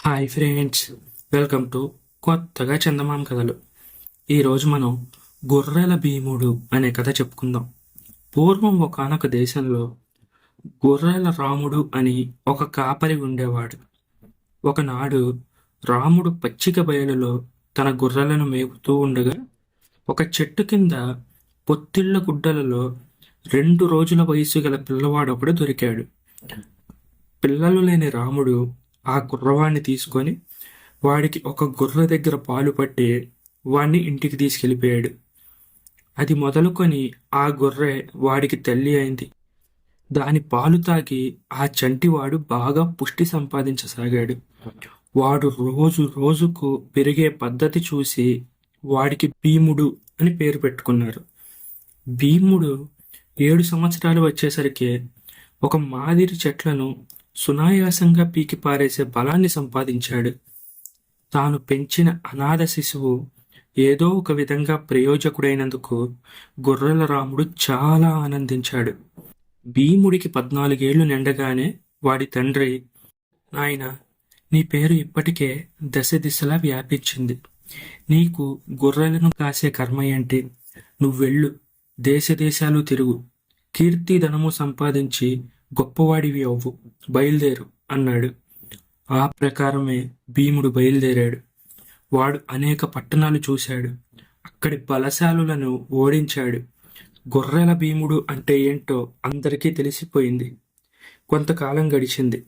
Hi friends, welcome to కొత్తగా చందమామ కథలు. ఈరోజు మనం గొర్రెల భీముడు అనే కథ చెప్పుకుందాం. పూర్వం ఒకానొక దేశంలో గొర్రెల రాముడు అని ఒక కాపరి ఉండేవాడు. ఒకనాడు రాముడు పచ్చిక బయలులో తన గొర్రెలను మేపుతూ ఉండగా ఒక చెట్టు కింద పొత్తిళ్ల గుడ్డలలో 2 రోజుల వయసు గల పిల్లవాడొకడు దొరికాడు. పిల్లలు లేని రాముడు ఆ కుర్రవాణ్ణి తీసుకొని వాడికి ఒక గొర్రె దగ్గర పాలు పట్టి వాణ్ణి ఇంటికి తీసుకెళ్ళిపోయాడు. అది మొదలుకొని ఆ గొర్రె వాడికి తల్లి అయింది. దాని పాలు తాగి ఆ చంటివాడు బాగా పుష్టి సంపాదించసాగాడు. వాడు రోజు రోజుకు పెరిగే పద్ధతి చూసి వాడికి భీముడు అని పేరు పెట్టుకున్నారు. భీముడు 7 సంవత్సరాలు వచ్చేసరికి ఒక మాదిరి చెట్లను సునాయాసంగా పీకి పారేసే బలాన్ని సంపాదించాడు. తాను పెంచిన అనాథ శిశువు ఏదో ఒక విధంగా ప్రయోజకుడైనందుకు గొర్రెల రాముడు చాలా ఆనందించాడు. భీముడికి 14 ఏళ్లు నిండగానే వాడి తండ్రి, నాయనా, నీ పేరు ఇప్పటికే దశ దిశలా వ్యాపించింది. నీకు గొర్రెలను కాసే కర్మ ఏంటి? నువ్వెళ్ళు, దేశ దేశాలు తిరుగు, కీర్తి ధనము సంపాదించి గొప్పవాడివి అవ్వు, బయలుదేరు అన్నాడు. ఆ ప్రకారమే భీముడు బయలుదేరాడు. వాడు అనేక పట్టణాలు చూశాడు. అక్కడి బలశాలులను ఓడించాడు. గొర్రెల భీముడు అంటే ఏంటో అందరికీ తెలిసిపోయింది. కొంతకాలం గడిచింది.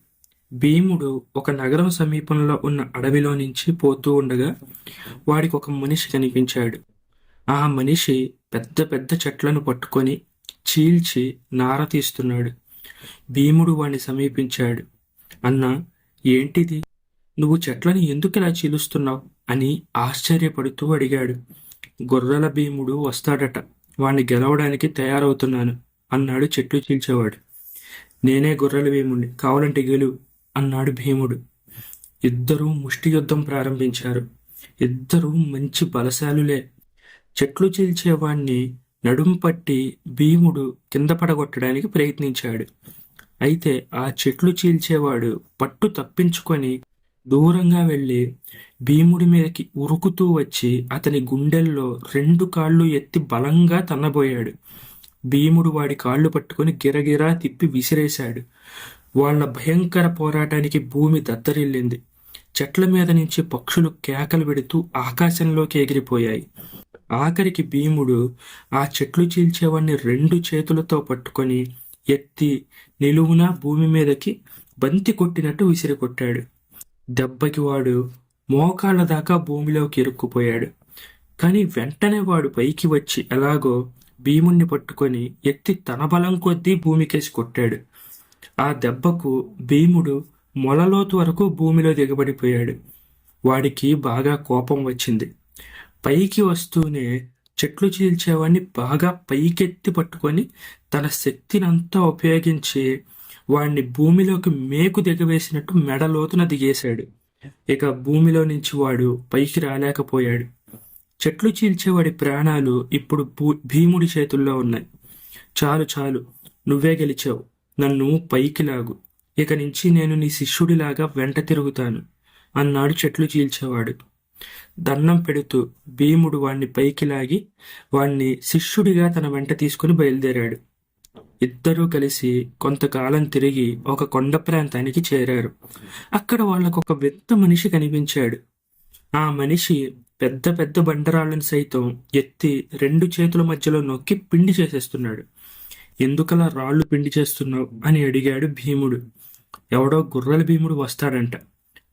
భీముడు ఒక నగరం సమీపంలో ఉన్న అడవిలో నుంచి పోతూ ఉండగా వాడికి ఒక మనిషి కనిపించాడు. ఆ మనిషి పెద్ద పెద్ద చెట్లను పట్టుకొని చీల్చి నార తీస్తున్నాడు. భీముడు వాణ్ణి సమీపించాడు. అన్నా, ఏంటిది? నువ్వు చెట్లను ఎందుకిలా చీలుస్తున్నావు అని ఆశ్చర్యపడుతూ అడిగాడు. గొర్రెల భీముడు వస్తాడట, వాణ్ణి గెలవడానికి తయారవుతున్నాను అన్నాడు చెట్లు చీల్చేవాడు. నేనే గొర్రెల భీముడిని, కావాలంటే గెలువు అన్నాడు భీముడు. ఇద్దరూ ముష్టి యుద్ధం ప్రారంభించారు. ఇద్దరూ మంచి బలశాలులే. చెట్లు చీల్చేవాణ్ణి నడుం పట్టి భీముడు కింద పడగొట్టడానికి ప్రయత్నించాడు. అయితే ఆ చెట్లు చీల్చేవాడు పట్టు తప్పించుకొని దూరంగా వెళ్ళి భీముడి మీదకి ఉరుకుతూ వచ్చి అతని గుండెల్లో 2 కాళ్ళు ఎత్తి బలంగా తన్నబోయాడు. భీముడు వాడి కాళ్ళు పట్టుకొని గిరగిరా తిప్పి విసిరేశాడు. వాళ్ళ భయంకర పోరాటానికి భూమి దద్దరిల్లింది. చెట్ల మీద నుంచి పక్షులు కేకలు పెడుతూ ఆకాశంలోకి ఎగిరిపోయాయి. ఆఖరికి భీముడు ఆ చెట్లు చీల్చేవాడిని 2 చేతులతో పట్టుకొని ఎత్తి నిలువున భూమి మీదకి బంతి కొట్టినట్టు విసిరికొట్టాడు. దెబ్బకి వాడు మోకాళ్ళ దాకా భూమిలోకి ఇరుక్కుపోయాడు. కానీ వెంటనే వాడు పైకి వచ్చి ఎలాగో భీముణ్ణి పట్టుకొని ఎత్తి తన బలం కొద్దీ భూమికేసి కొట్టాడు. ఆ దెబ్బకు భీముడు మొలలోతు వరకు భూమిలో దిగబడిపోయాడు. వాడికి బాగా కోపం వచ్చింది. పైకి వస్తూనే చెట్లు చీల్చేవాడిని బాగా పైకెత్తి పట్టుకొని తన శక్తినంతా ఉపయోగించి వాడిని భూమిలోకి మేకు దిగవేసినట్టు మెడలోతున దిగేశాడు. ఇక భూమిలో నుంచి వాడు పైకి రాలేకపోయాడు. చెట్లు చీల్చేవాడి ప్రాణాలు ఇప్పుడు భీముడి చేతుల్లో ఉన్నాయి. చాలు చాలు, నువ్వే గెలిచావు, నన్ను పైకి లాగు, ఇక నుంచి నేను నీ శిష్యుడిలాగా వెంట తిరుగుతాను అన్నాడు చెట్లు చీల్చేవాడు. దన్నం పెడుతూ భీముడు వాణ్ణి పైకి లాగి వాణ్ణి శిష్యుడిగా తన వెంట తీసుకుని బయలుదేరాడు. ఇద్దరూ కలిసి కొంతకాలం తిరిగి ఒక కొండ ప్రాంతానికి చేరారు. అక్కడ వాళ్ళకొక వింత మనిషి కనిపించాడు. ఆ మనిషి పెద్ద పెద్ద బండరాళ్ళను సైతం ఎత్తి 2 చేతుల మధ్యలో నొక్కి పిండి చేసేస్తున్నాడు. ఎందుకలా రాళ్ళు పిండి చేస్తున్నావు అని అడిగాడు భీముడు. ఎవడో గొర్రెల భీముడు వస్తాడంట,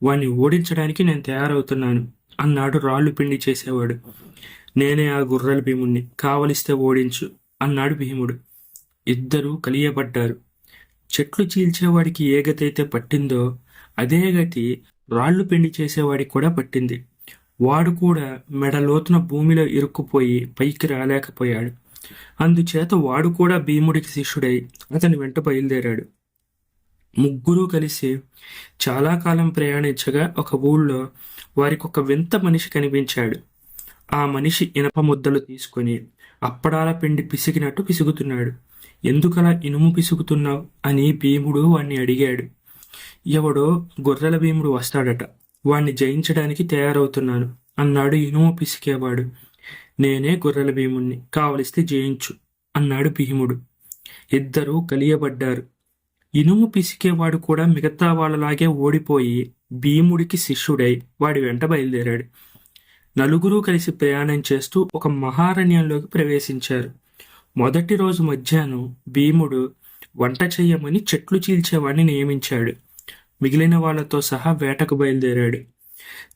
వాణ్ణి ఓడించడానికి నేను తయారవుతున్నాను అన్నాడు రాళ్ళు పిండి చేసేవాడు. నేనే ఆ గొర్రెల భీముణ్ణి, కావలిస్తే ఓడించు అన్నాడు భీముడు. ఇద్దరూ కలియబడ్డారు. చెట్లు చీల్చేవాడికి ఏ గతి అయితే పట్టిందో అదే గతి రాళ్ళు పిండి చేసేవాడికి కూడా పట్టింది. వాడు కూడా మెడలోతున భూమిలో ఇరుక్కుపోయి పైకి రాలేకపోయాడు. అందుచేత వాడు కూడా భీముడికి శిష్యుడై అతని వెంట బయలుదేరాడు. ముగ్గురూ కలిసి చాలా కాలం ప్రయాణించగా ఒక ఊళ్ళో వారికి ఒక వింత మనిషి కనిపించాడు. ఆ మనిషి ఇనప ముద్దలు తీసుకొని అప్పడాల పిండి పిసికినట్టు పిసుగుతున్నాడు. ఎందుకలా ఇనుము పిసుకుతున్నావు అని భీముడు వాణ్ణి అడిగాడు. ఎవడో గొర్రెల భీముడు వస్తాడట, వాణ్ణి జయించడానికి తయారవుతున్నాను అన్నాడు ఇనుము పిసికేవాడు. నేనే గొర్రెల భీముణ్ణి, కావలిస్తే జయించు అన్నాడు భీముడు. ఇద్దరూ కలియబడ్డారు. ఇనుము పిసికేవాడు కూడా మిగతా వాళ్ళలాగే ఓడిపోయి భీముడికి శిష్యుడై వాడి వెంట బయలుదేరాడు. నలుగురూ కలిసి ప్రయాణం చేస్తూ ఒక మహారణ్యంలోకి ప్రవేశించారు. మొదటి రోజు మధ్యాహ్నం భీముడు వంట చెయ్యమని చెట్లు చీల్చేవాడిని నియమించాడు. మిగిలిన వాళ్లతో సహా వేటకు బయలుదేరాడు.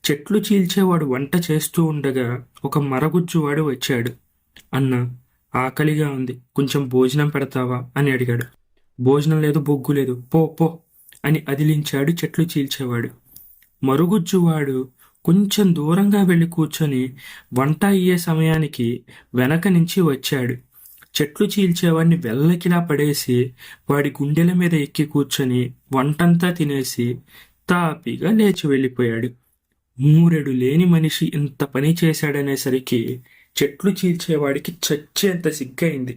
చెట్లు చీల్చేవాడు వంట చేస్తూ ఉండగా ఒక మరగుజ్జువాడు వచ్చాడు. అన్నా, ఆకలిగా ఉంది, కొంచెం భోజనం పెడతావా అని అడిగాడు. భోజనం లేదు, బొగ్గు లేదు, పో పో అని అదిలించాడు చెట్లు చీల్చేవాడు. మరుగుజ్జువాడు కొంచెం దూరంగా వెళ్ళి కూర్చొని వంట అయ్యే సమయానికి వెనక నుంచి వచ్చాడు. చెట్లు చీల్చేవాడిని వెల్లకిలా పడేసి వాడి గుండెల మీద ఎక్కి కూర్చొని వంటంతా తినేసి తాపిగా లేచి వెళ్ళిపోయాడు. మూరెడు లేని మనిషి ఇంత పని చేశాడనేసరికి చెట్లు చీల్చేవాడికి చచ్చేంత సిగ్గయింది.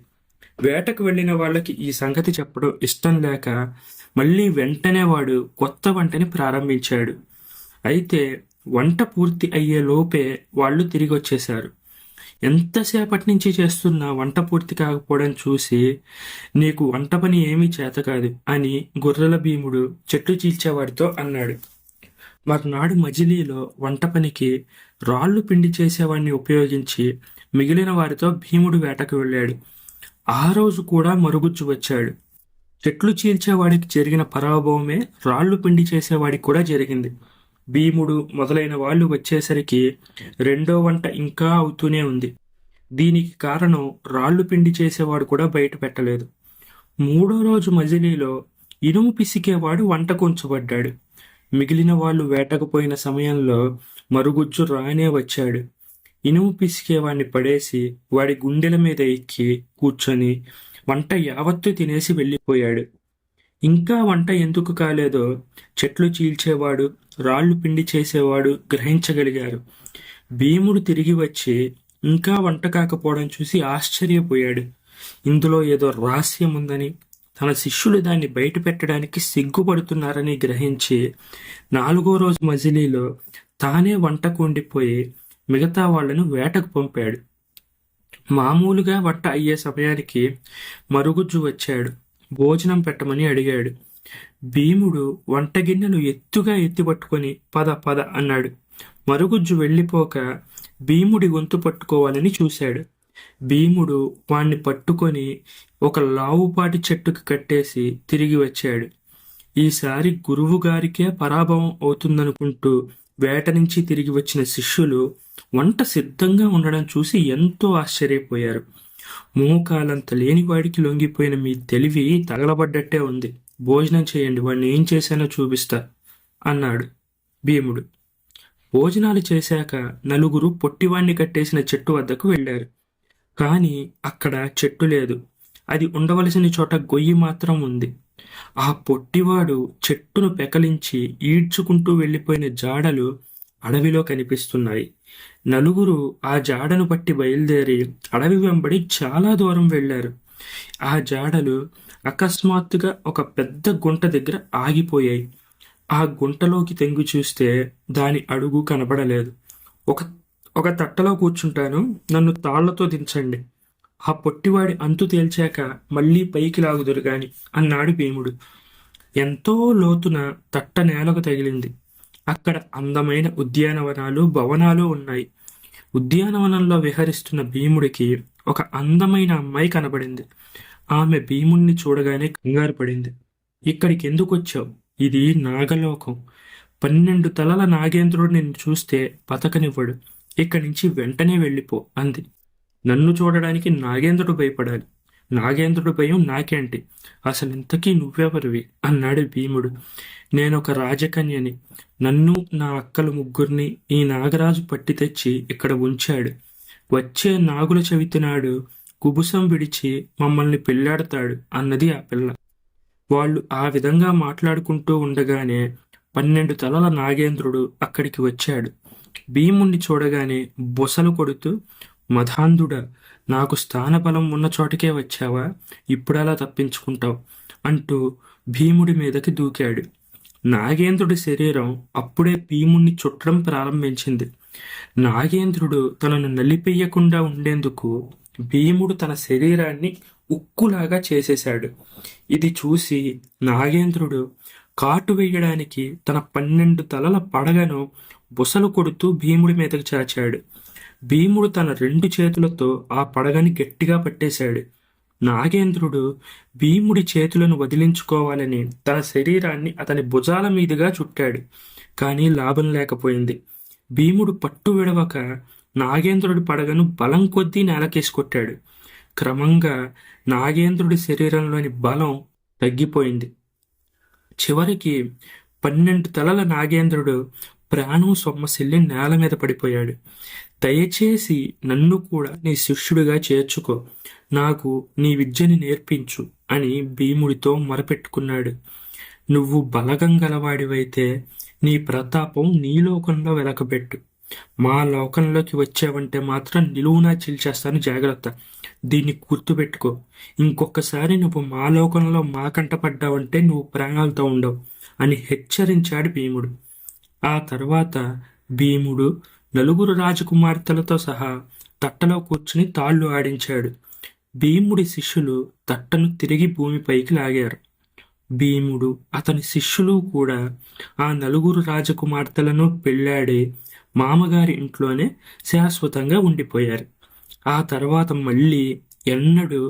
వేటకు వెళ్ళిన వాళ్ళకి ఈ సంగతి చెప్పడం ఇష్టం లేక మళ్ళీ వెంటనే వాడు కొత్త వంటని ప్రారంభించాడు. అయితే వంట పూర్తి అయ్యే లోపే వాళ్ళు తిరిగి వచ్చేశారు. ఎంతసేపటి నుంచి చేస్తున్నా వంట పూర్తి కాకపోవడం చూసి, నీకు వంట పని ఏమీ చేత కాదు అని గొర్రెల భీముడు చెట్లు చీల్చేవాడితో అన్నాడు. మర్నాడు మజిలీలో వంట పనికి రాళ్ళు పిండి చేసేవాడిని ఉపయోగించి మిగిలిన వారితో భీముడు వేటకు వెళ్ళాడు. ఆ రోజు కూడా మరుగుజ్జు వచ్చాడు. చెట్లు చీల్చేవాడికి జరిగిన పరాభవమే రాళ్ళు పిండి చేసేవాడికి కూడా జరిగింది. భీముడు మొదలైన వాళ్ళు వచ్చేసరికి రెండో వంట ఇంకా అవుతూనే ఉంది. దీనికి కారణం రాళ్ళు పిండి చేసేవాడు కూడా బయట పెట్టలేదు. మూడో రోజు మజిలీలో ఇనుము పిసికేవాడు వంటకు ఉంచబడ్డాడు. మిగిలిన వాళ్ళు వేటకుపోయిన సమయంలో మరుగుజ్జు రానే వచ్చాడు. ఇనుము పిసికేవాడిని పడేసి వాడి గుండెల మీద ఎక్కి కూర్చొని వంట యావత్తు తినేసి వెళ్ళిపోయాడు. ఇంకా వంట ఎందుకు కాలేదో చెట్లు చీల్చేవాడు, రాళ్ళు పిండి చేసేవాడు గ్రహించగలిగారు. భీముడు తిరిగి వచ్చి ఇంకా వంట కాకపోవడం చూసి ఆశ్చర్యపోయాడు. ఇందులో ఏదో రహస్యం ఉందని, తన శిష్యులు దాన్ని బయట పెట్టడానికి సిగ్గుపడుతున్నారని గ్రహించి నాలుగో రోజు మజిలీలో తానే వంటకు ఉండిపోయి మిగతా వాళ్లను వేటకు పంపాడు. మామూలుగా వంట అయ్యే సమయానికి మరుగుజ్జు వచ్చాడు. భోజనం పెట్టమని అడిగాడు. భీముడు వంట గిన్నెలు ఎత్తుగా ఎత్తిపట్టుకొని పద పద అన్నాడు. మరుగుజ్జు వెళ్ళిపోక భీముడి గొంతు పట్టుకోవాలని చూశాడు. భీముడు వాణ్ణి పట్టుకొని ఒక లావుపాటి చెట్టుకు కట్టేసి తిరిగి వచ్చాడు. ఈసారి గురువు గారికే పరాభవం అవుతుందనుకుంటూ వేట నుంచి తిరిగి వచ్చిన శిష్యులు వంట సిద్ధంగా ఉండడం చూసి ఎంతో ఆశ్చర్యపోయారు. మోకాలంత లేనివాడికి లొంగిపోయిన మీ తెలివి తగలబడ్డట్టే ఉంది, భోజనం చేయండి, వాడిని ఏం చేశానో చూపిస్తా అన్నాడు భీముడు. భోజనాలు చేశాక నలుగురు పొట్టివాణ్ణి కట్టేసిన చెట్టు వద్దకు వెళ్ళారు. కానీ అక్కడ చెట్టు లేదు. అది ఉండవలసిన చోట గొయ్యి మాత్రం ఉంది. ఆ పొట్టివాడు చెట్టును పెకలించి ఈడ్చుకుంటూ వెళ్ళిపోయిన జాడలు అడవిలో కనిపిస్తున్నాయి. నలుగురు ఆ జాడను పట్టి బయలుదేరి అడవి వెంబడి చాలా దూరం వెళ్ళారు. ఆ జాడలు అకస్మాత్తుగా ఒక పెద్ద గుంట దగ్గర ఆగిపోయాయి. ఆ గుంటలోకి తెంగి చూస్తే దాని అడుగు కనబడలేదు. ఒక ఒక తట్టలో కూర్చుంటాను, నన్ను తాళ్లతో దించండి, ఆ పొట్టివాడి అంతు తేల్చాక మళ్ళీ పైకి లాగుదురు గాని అన్నాడు భీముడు. ఎంతో లోతున తట్ట నేలకు తగిలింది. అక్కడ అందమైన ఉద్యానవనాలు, భవనాలు ఉన్నాయి. ఉద్యానవనంలో విహరిస్తున్న భీముడికి ఒక అందమైన అమ్మాయి కనబడింది. ఆమె భీముణ్ణి చూడగానే కంగారు పడింది. ఇక్కడికి ఎందుకు వచ్చావు? ఇది నాగలోకం. 12 తలల నాగేంద్రుడు నిన్ను చూస్తే బతకనివ్వడు. ఇక్కడి నుంచి వెంటనే వెళ్ళిపో అంది. నన్ను చూడడానికి నాగేంద్రుడు భయపడాలి. నాగేంద్రుడు భయం నాకేంటి? అసలు ఇంతకీ నువ్వెవరివి అన్నాడు భీముడు. నేనొక రాజకన్యని. నన్ను నా అక్కలు ముగ్గురిని ఈ నాగరాజు పట్టి తెచ్చి ఇక్కడ ఉంచాడు. వచ్చే నాగుల చవితి నాడు కుబుసం విడిచి మమ్మల్ని పెళ్లాడతాడు అన్నది ఆ పిల్ల. వాళ్ళు ఆ విధంగా మాట్లాడుకుంటూ ఉండగానే 12 తలల నాగేంద్రుడు అక్కడికి వచ్చాడు. భీముణ్ణి చూడగానే బొసలు కొడుతూ, మధాంధుడా, నాకు స్థానబలం ఉన్న చోటకే వచ్చావా? ఇప్పుడలా తప్పించుకుంటావు అంటూ భీముడి మీదకి దూకాడు. నాగేంద్రుడి శరీరం అప్పుడే భీముణ్ణి చుట్టడం ప్రారంభించింది. నాగేంద్రుడు తనను నలిపెయ్యకుండా ఉండేందుకు భీముడు తన శరీరాన్ని ఉక్కులాగా చేసేశాడు. ఇది చూసి నాగేంద్రుడు కాటు వేయడానికి తన 12 తలల పడగను బుసలు కొడుతూ భీముడి మీదకి చాచాడు. భీముడు తన 2 చేతులతో ఆ పడగని గట్టిగా పట్టేశాడు. నాగేంద్రుడు భీముడి చేతులను వదిలించుకోవాలని తన శరీరాన్ని అతని భుజాల మీదుగా చుట్టాడు. కానీ లాభం లేకపోయింది. భీముడు పట్టు విడవక నాగేంద్రుడి పడగను బలం కొద్దీ నేలకేసి కొట్టాడు. క్రమంగా నాగేంద్రుడి శరీరంలోని బలం తగ్గిపోయింది. చివరికి 12 తలల నాగేంద్రుడు ప్రాణం సొమ్మసిల్లి నేల మీద పడిపోయాడు. దయచేసి నన్ను కూడా నీ శిష్యుడిగా చేర్చుకో, నాకు నీ విద్యని నేర్పించు అని భీముడితో మొరపెట్టుకున్నాడు. నువ్వు బలగం గలవాడివైతే నీ ప్రతాపం నీ లోకంలో వెలకబెట్టు. మా లోకంలోకి వచ్చావంటే మాత్రం నిలువునా చీల్చేస్తాను, జాగ్రత్త. దీన్ని గుర్తుపెట్టుకో. ఇంకొకసారి నువ్వు మా లోకంలో మా కంట పడ్డావంటే నువ్వు ప్రాణాలతో ఉండవు అని హెచ్చరించాడు భీముడు. ఆ తర్వాత భీముడు నలుగురు రాజకుమార్తెలతో సహా తట్టలో కూర్చుని తాళ్ళు ఆడించాడు. భీముడి శిష్యులు తట్టను తిరిగి భూమిపైకి లాగారు. భీముడు అతని శిష్యులు కూడా ఆ నలుగురు రాజకుమార్తెలను పెళ్ళాడి మామగారి ఇంట్లోనే శాశ్వతంగా ఉండిపోయారు. ఆ తర్వాత మళ్ళీ ఎన్నడూ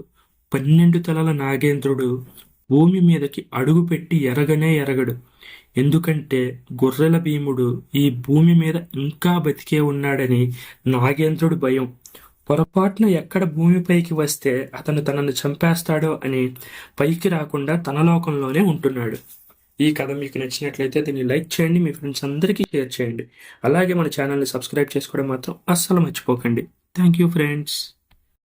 12 తలల నాగేంద్రుడు భూమి మీదకి అడుగుపెట్టి ఎరగనే ఎరగడు. ఎందుకంటే గొర్రెల భీముడు ఈ భూమి మీద ఇంకా బతికే ఉన్నాడని నాగేంద్రుడు భయం. పొరపాటున ఎక్కడ భూమిపైకి వస్తే అతను తనను చంపేస్తాడో అని పైకి రాకుండా తన లోకంలోనే ఉంటున్నాడు. ఈ కథ మీకు నచ్చినట్లయితే దీన్ని లైక్ చేయండి, మీ ఫ్రెండ్స్ అందరికీ షేర్ చేయండి. అలాగే మన ఛానల్ని సబ్స్క్రైబ్ చేసుకోవడం మాత్రం అస్సలు మర్చిపోకండి. Thank you friends.